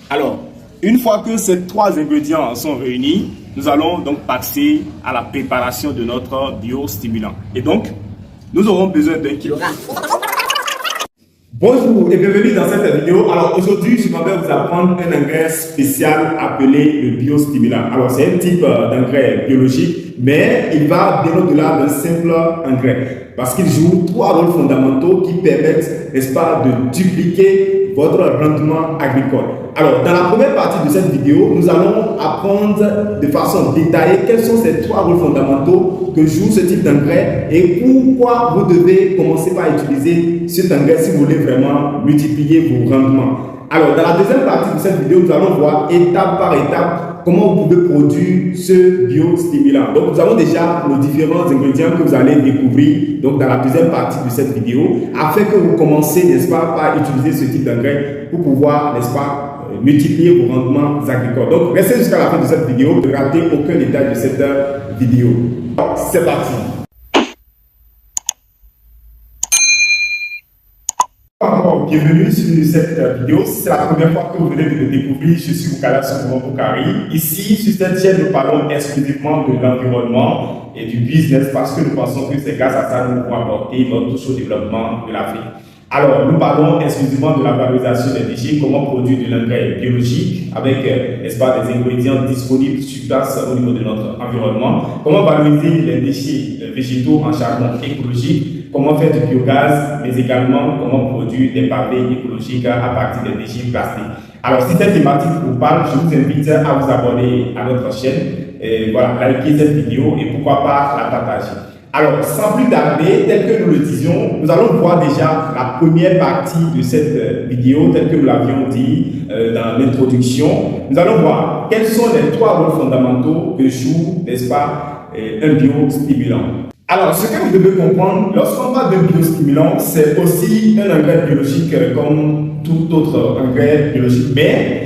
Alors, une fois que ces trois ingrédients sont réunis, nous allons donc passer à la préparation de notre biostimulant. Et donc, nous aurons besoin d'1 kg. Bonjour et bienvenue dans cette vidéo. Alors aujourd'hui, je vais vous apprendre un engrais spécial appelé le biostimulant. Alors c'est un type d'engrais biologique, mais il va bien au-delà d'un simple engrais parce qu'il joue trois rôles fondamentaux qui permettent, n'est-ce pas, de dupliquer votre rendement agricole. Alors dans la première partie de cette vidéo, nous allons apprendre de façon détaillée quels sont ces trois rôles fondamentaux que joue ce type d'engrais et pourquoi vous devez commencer par utiliser cet engrais si vous voulez vraiment multiplier vos rendements. Alors, dans la deuxième partie de cette vidéo, nous allons voir étape par étape comment vous pouvez produire ce biostimulant. Donc, nous avons déjà nos différents ingrédients que vous allez découvrir donc, dans la deuxième partie de cette vidéo afin que vous commencez, n'est-ce pas, par utiliser ce type d'engrais pour pouvoir, n'est-ce pas, multiplier vos rendements agricoles. Donc, restez jusqu'à la fin de cette vidéo, ne ratez aucun détail de cette vidéo. C'est parti. Bienvenue sur cette vidéo. Si c'est la première fois que vous venez de me découvrir, je suis Bukala Boukari. Ici, sur cette chaîne, nous parlons exclusivement de l'environnement et du business parce que nous pensons que c'est grâce à ça que nous pouvons apporter notre touche au développement de l'Afrique. Alors, nous parlons exclusivement de la valorisation des déchets, comment produire de l'engrais biologique avec, n'est-ce pas, des ingrédients disponibles sur place au niveau de notre environnement, comment valoriser les déchets végétaux en charbon écologique, comment faire du biogaz, mais également comment produire des pavés écologiques à partir des déchets plastiques. Alors, si cette thématique vous parle, je vous invite à vous abonner à notre chaîne, et voilà, liker cette vidéo et pourquoi pas la partager. Alors, sans plus tarder, tel que nous le disions, nous allons voir déjà la première partie de cette vidéo, telle que nous l'avions dit dans l'introduction. Nous allons voir quels sont les trois rôles fondamentaux que joue, n'est-ce pas, un biostimulant. Alors, ce que vous devez comprendre, lorsqu'on parle de biostimulant, c'est aussi un engrais biologique comme tout autre engrais biologique. Mais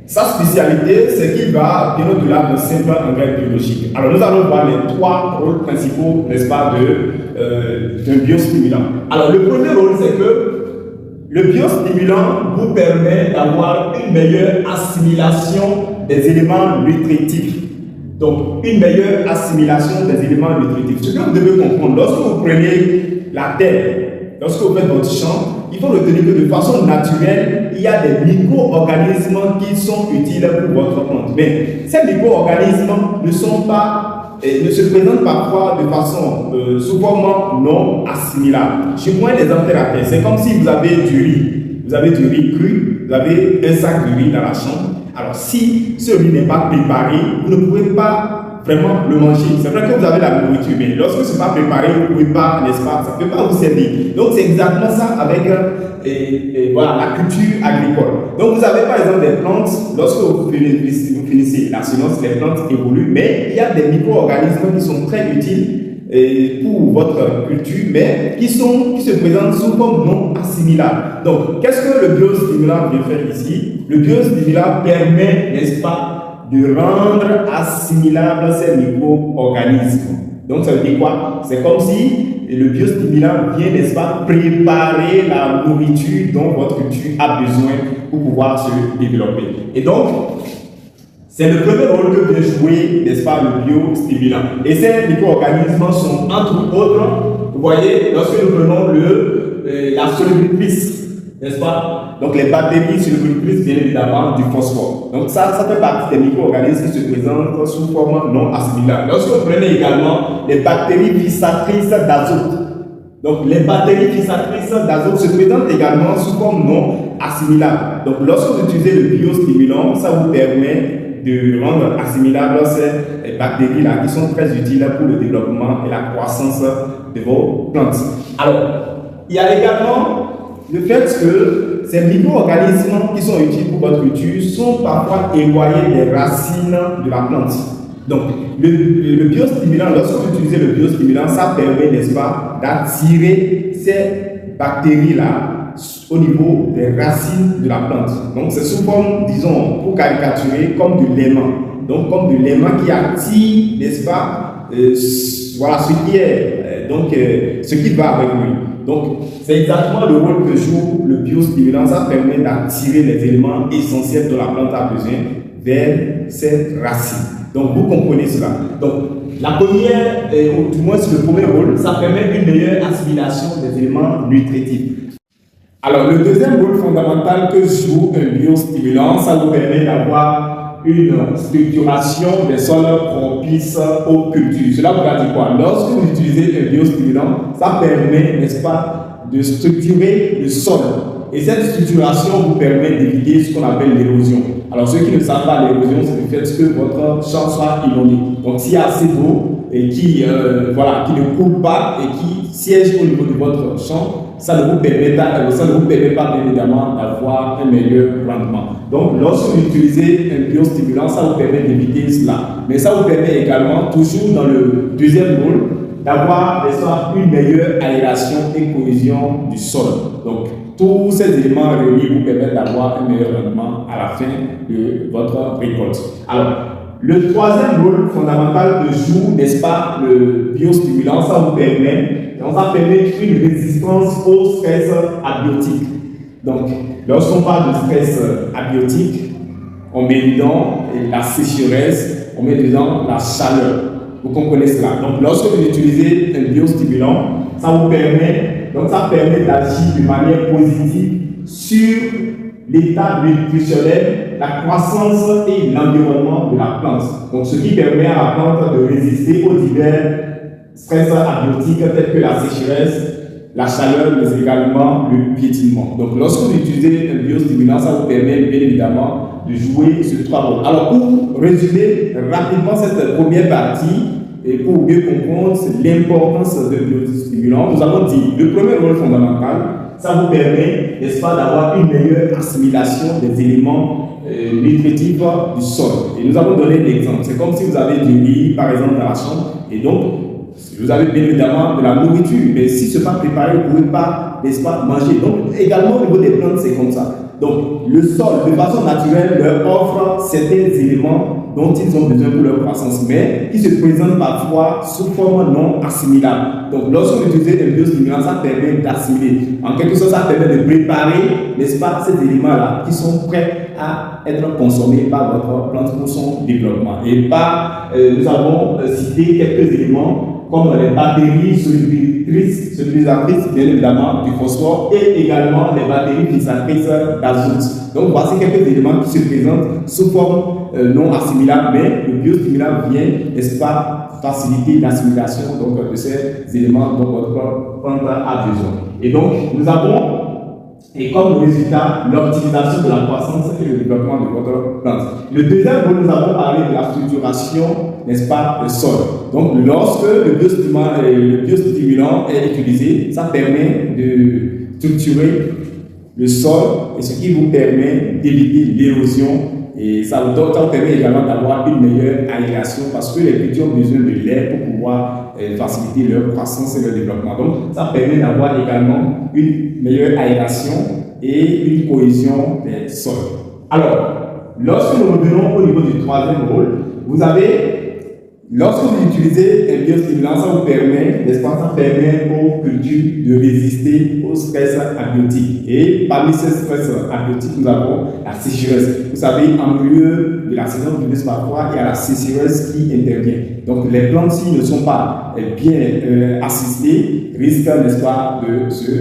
sa spécialité, c'est qu'il va bien au-delà d'un simple engrais biologique. Alors, nous allons voir les trois rôles principaux, n'est-ce pas, d'un biostimulant. Alors, le premier rôle, c'est que le biostimulant vous permet d'avoir une meilleure assimilation des éléments nutritifs. Donc, une meilleure assimilation des éléments nutritifs. Ce que vous devez comprendre, lorsque vous prenez la terre, lorsque vous faites votre champ, il faut retenir que de façon naturelle, il y a des micro-organismes qui sont utiles pour votre plante. Mais ces micro-organismes ne se présentent parfois de façon sous forme non assimilable. Je prends l'exemple de la terre. C'est comme si vous avez du riz. Vous avez du riz cru, vous avez un sac de riz dans la chambre. Alors, si ce riz n'est pas préparé, vous ne pouvez pas vraiment le manger. C'est vrai que vous avez la nourriture, mais lorsque ce n'est pas préparé, vous ne pouvez pas, n'est-ce pas, ça ne peut pas vous servir. Donc, c'est exactement ça avec voilà, la culture agricole. Donc, vous avez par exemple des plantes, lorsque vous finissez la semence, les plantes évoluent, mais il y a des micro-organismes qui sont très utiles pour votre culture, mais qui se présentent sous forme non assimilable. Donc, qu'est-ce que le biostimulant vient faire ici? Le biostimulant permet, n'est-ce pas, de rendre assimilables ces micro-organismes. Donc, ça veut dire quoi? C'est comme si le biostimulant vient, n'est-ce pas, préparer la nourriture dont votre culture a besoin pour pouvoir se développer. Et donc, c'est le premier rôle que vient jouer, n'est-ce pas, le biostimulant. Et ces micro-organismes sont, entre autres, vous voyez, lorsque nous prenons la solubilitrice, n'est-ce pas? Donc, les bactéries solubilitrices, bien évidemment, du phosphore. Donc, ça fait partie des micro-organismes qui se présentent sous forme non assimilable. Lorsque vous prenez également les bactéries fixatrices d'azote, donc, les bactéries fixatrices d'azote se présentent également sous forme non assimilable. Donc, lorsque vous utilisez le biostimulant, ça vous permet de rendre assimilables ces bactéries-là qui sont très utiles pour le développement et la croissance de vos plantes. Alors, il y a également le fait que ces micro-organismes qui sont utiles pour votre culture sont parfois éloignés des racines de la plante. Donc, le biostimulant, lorsque vous utilisez le biostimulant, ça permet, n'est-ce pas, d'attirer ces bactéries-là au niveau des racines de la plante. Donc, c'est sous forme, disons, pour caricaturer, comme de l'aimant. Donc, comme de l'aimant qui attire, n'est-ce pas, voilà, ce qui est, ce qui va avec lui. Donc, c'est exactement le rôle que joue le biostimulant. Ça permet d'attirer les éléments essentiels dont la plante a besoin vers ses racines. Donc, vous comprenez cela. Donc, la première, ou du moins le premier rôle, ça permet une meilleure assimilation des éléments nutritifs. Alors, le deuxième rôle fondamental que joue un biostimulant, ça vous permet d'avoir une structuration des sols propices aux cultures. Cela veut dire quoi? Lorsque vous utilisez un biostimulant, ça permet, n'est-ce pas, de structurer le sol. Et cette structuration vous permet d'éviter ce qu'on appelle l'érosion. Alors, ceux qui ne savent pas l'érosion, c'est le fait que votre champ soit inondé. Donc, s'il y a assez d'eau et qui ne coule pas et qui siège au niveau de votre champ, ça ne vous permet pas, bien évidemment, d'avoir un meilleur rendement. Donc, lorsque vous utilisez un biostimulant, ça vous permet d'éviter cela. Mais ça vous permet également, toujours dans le deuxième rôle, d'avoir une meilleure aération et cohésion du sol. Donc, tous ces éléments réunis vous permettent d'avoir un meilleur rendement à la fin de votre récolte. Alors, le troisième rôle fondamental que joue, n'est-ce pas, le biostimulant, ça permet une résistance au stress abiotique. Donc, lorsqu'on parle de stress abiotique, on met dedans la sécheresse, on met dedans la chaleur. Vous comprenez cela? Donc, lorsque vous utilisez un biostimulant, ça permet d'agir de manière positive sur l'état nutritionnel, la croissance et l'environnement de la plante. Donc, ce qui permet à la plante de résister aux divers stress abiotiques tels que la sécheresse, la chaleur, mais également le piétinement. Donc, lorsque vous utilisez un biostimulant, ça vous permet bien évidemment de jouer ces trois rôles. Alors, pour résumer rapidement cette première partie, et pour mieux comprendre l'importance des biostimulants, nous avons dit le premier rôle fondamental, ça vous permet, n'est-ce pas, d'avoir une meilleure assimilation des éléments nutritifs du sol. Et nous avons donné l'exemple. C'est comme si vous avez du riz, par exemple, dans la chambre, et donc, vous avez bien évidemment de la nourriture, mais si ce n'est pas préparé, vous ne pouvez pas, n'est-ce pas, manger. Donc, également au niveau des plantes, c'est comme ça. Donc, le sol, de façon naturelle, leur offre certains éléments dont ils ont besoin pour leur croissance, mais qui se présentent parfois sous forme non assimilable. Donc, lorsque vous utilisez un biostimulant, ça permet d'assimiler. En quelque sorte, ça permet de préparer, n'est-ce pas, ces éléments-là qui sont prêts à être consommés par votre plante pour son développement. Et nous avons cité quelques éléments comme les batteries solidarisatrices, bien évidemment, du phosphore, et également les batteries fixatrices d'azote. Donc, voici quelques éléments qui se présentent sous forme non assimilable, mais le biostimulant vient, n'est-ce pas, faciliter l'assimilation de ces éléments dont votre plante a besoin. Et donc, nous avons, et comme résultat, l'optimisation de la croissance et le développement de votre plante. Le deuxième rôle, nous avons parlé de la structuration, n'est-ce pas, du sol. Donc, lorsque le biostimulant est utilisé, ça permet de structurer le sol, et ce qui vous permet d'éviter l'érosion. Et ça vous permet également d'avoir une meilleure aération parce que les cultures ont besoin de l'air pour pouvoir faciliter leur croissance et leur développement. Donc, ça permet d'avoir également une meilleure aération et une cohésion des sols. Alors, lorsque nous revenons au niveau du troisième rôle, lorsque vous utilisez un biostimulant, ça vous permet, n'est-ce pas, ça permet aux cultures de résister au stress abiotique. Et parmi ces stress abiotiques, nous avons la sécheresse. Vous savez, en milieu de la saison pluvieuse, parfois, il y a la sécheresse qui intervient. Donc, les plantes, s'ils ne sont pas bien assistées, risquent, n'est-ce pas, de se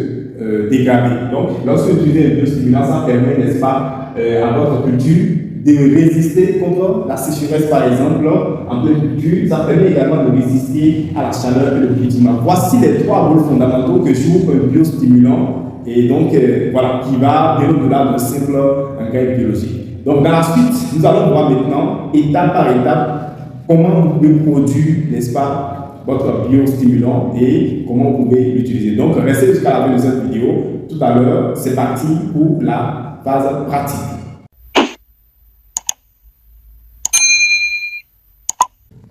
dégrader. Donc, lorsque vous utilisez un biostimulant, ça permet, n'est-ce pas, à votre culture de résister contre la sécheresse, par exemple, en pleine culture. Ça permet également de résister à la chaleur et le piétinement. Voici les trois rôles fondamentaux que joue un biostimulant et donc, qui va bien au-delà d'un simple engrais biologique. Donc, dans la suite, nous allons voir maintenant, étape par étape, comment vous pouvez produire, n'est-ce pas, votre biostimulant et comment vous pouvez l'utiliser. Donc, restez jusqu'à la fin de cette vidéo. Tout à l'heure, c'est parti pour la phase pratique.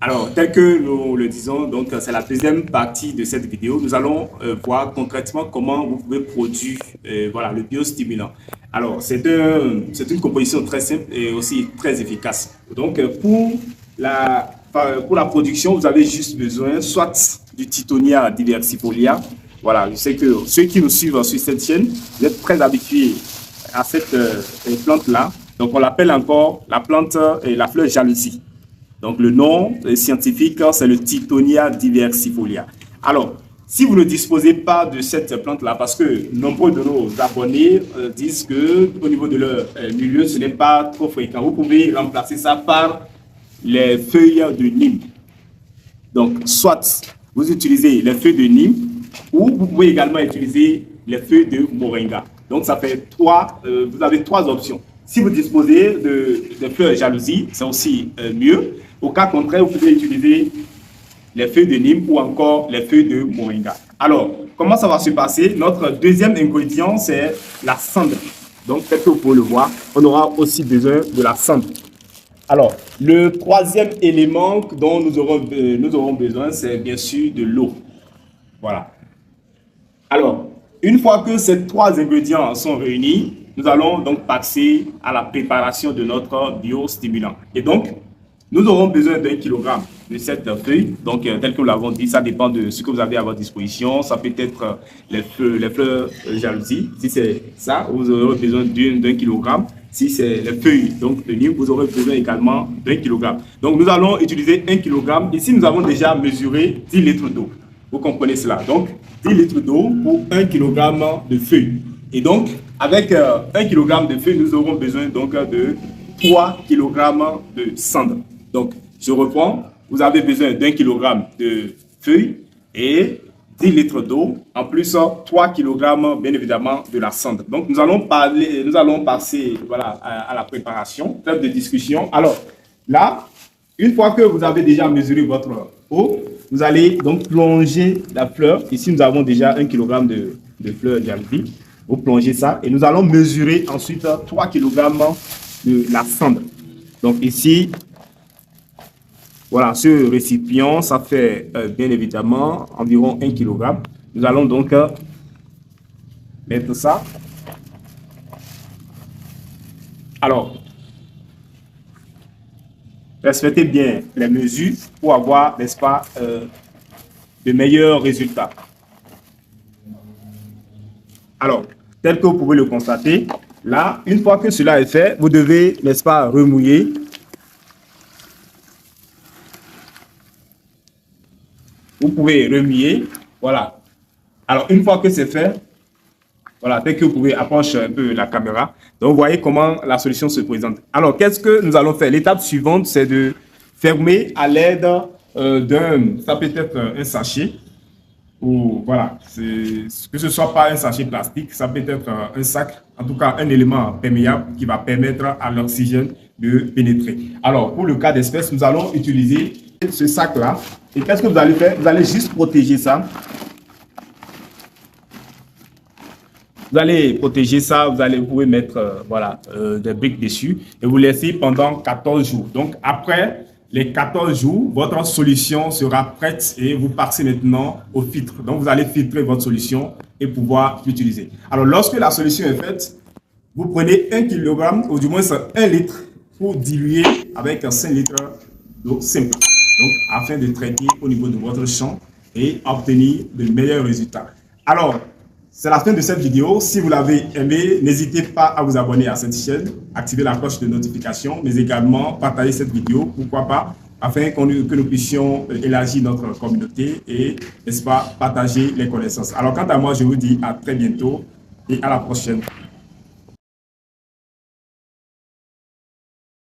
Alors, tel que nous le disons, donc c'est la deuxième partie de cette vidéo. Nous allons voir concrètement comment vous pouvez produire le biostimulant. Alors, c'est une composition très simple et aussi très efficace. Donc, pour la production, vous avez juste besoin soit du Tithonia diversifolia Voilà, je sais que ceux qui nous suivent sur cette chaîne, vous êtes très habitués à cette plante-là. Donc, on l'appelle encore la plante et la fleur jalousie. Donc, le nom scientifique, c'est le Tithonia diversifolia. Alors, si vous ne disposez pas de cette plante-là, parce que nombreux de nos abonnés disent que au niveau de leur milieu, ce n'est pas trop fréquent. Vous pouvez remplacer ça par les feuilles de Nîmes. Donc, soit vous utilisez les feuilles de Nîmes ou vous pouvez également utiliser les feuilles de Moringa. Donc, ça fait vous avez trois options. Si vous disposez de fleurs jalousie, c'est aussi mieux. Au cas contraire, vous pouvez utiliser les feuilles de Nîmes ou encore les feuilles de Moringa. Alors, comment ça va se passer? Notre deuxième ingrédient, c'est la cendre. Donc, peut-être que vous pouvez le voir, on aura aussi besoin de la cendre. Alors, le troisième élément dont nous aurons besoin, c'est bien sûr de l'eau. Voilà. Alors, une fois que ces trois ingrédients sont réunis, nous allons donc passer à la préparation de notre biostimulant. Et donc, nous aurons besoin d'1 kg de cette feuille. Donc, tel que nous l'avons dit, ça dépend de ce que vous avez à votre disposition. Ça peut être les fleurs jalousie. Si c'est ça, vous aurez besoin d'1 kg. Si c'est les feuilles donc, de Nîmes, vous aurez besoin également d'1 kg. Donc, nous allons utiliser 1 kg. Ici, nous avons déjà mesuré 10 litres d'eau. Vous comprenez cela. Donc, 10 litres d'eau pour 1 kg de feuilles. Et donc, avec 1 kg de feuilles, nous aurons besoin donc de 3 kg de cendre. Donc, je reprends, vous avez besoin d'1 kg de feuilles et 10 litres d'eau, en plus 3 kg bien évidemment de la cendre. Donc, nous allons passer voilà, à la préparation, trêve de discussion. Alors, là, une fois que vous avez déjà mesuré votre eau, vous allez donc plonger la fleur. Ici, nous avons déjà 1 kg de fleurs jalousie. Vous plongez ça et nous allons mesurer ensuite 3 kg de la cendre. Donc, ici, voilà, ce récipient, ça fait bien évidemment environ 1 kg. Nous allons donc mettre ça. Alors, respectez bien les mesures pour avoir, n'est-ce pas, de meilleurs résultats. Alors, tel que vous pouvez le constater, là, une fois que cela est fait, vous devez, n'est-ce pas, remouiller. Vous pouvez remuer, voilà. Alors, une fois que c'est fait, voilà, dès que vous pouvez approcher un peu la caméra. Donc, vous voyez comment la solution se présente. Alors, qu'est-ce que nous allons faire? L'étape suivante, c'est de fermer à l'aide ça peut être un sachet, ou voilà, que ce soit pas un sachet plastique, ça peut être un sac, en tout cas un élément perméable qui va permettre à l'oxygène de pénétrer. Alors, pour le cas d'espèce, nous allons utiliser ce sac-là. Et qu'est-ce que vous allez faire? Vous allez juste protéger ça. Vous allez protéger ça, vous pouvez mettre voilà, des briques dessus et vous laissez pendant 14 jours. Donc, après les 14 jours, votre solution sera prête et vous passez maintenant au filtre. Donc, vous allez filtrer votre solution et pouvoir l'utiliser. Alors, lorsque la solution est faite, vous prenez 1 kg ou du moins 1 litre pour diluer avec 5 litres d'eau simple. Donc, afin de traiter au niveau de votre champ et obtenir de meilleurs résultats. Alors, c'est la fin de cette vidéo. Si vous l'avez aimé, n'hésitez pas à vous abonner à cette chaîne, activer la cloche de notification, mais également partager cette vidéo, pourquoi pas, afin que nous puissions élargir notre communauté et, n'est-ce pas, partager les connaissances. Alors, quant à moi, je vous dis à très bientôt et à la prochaine.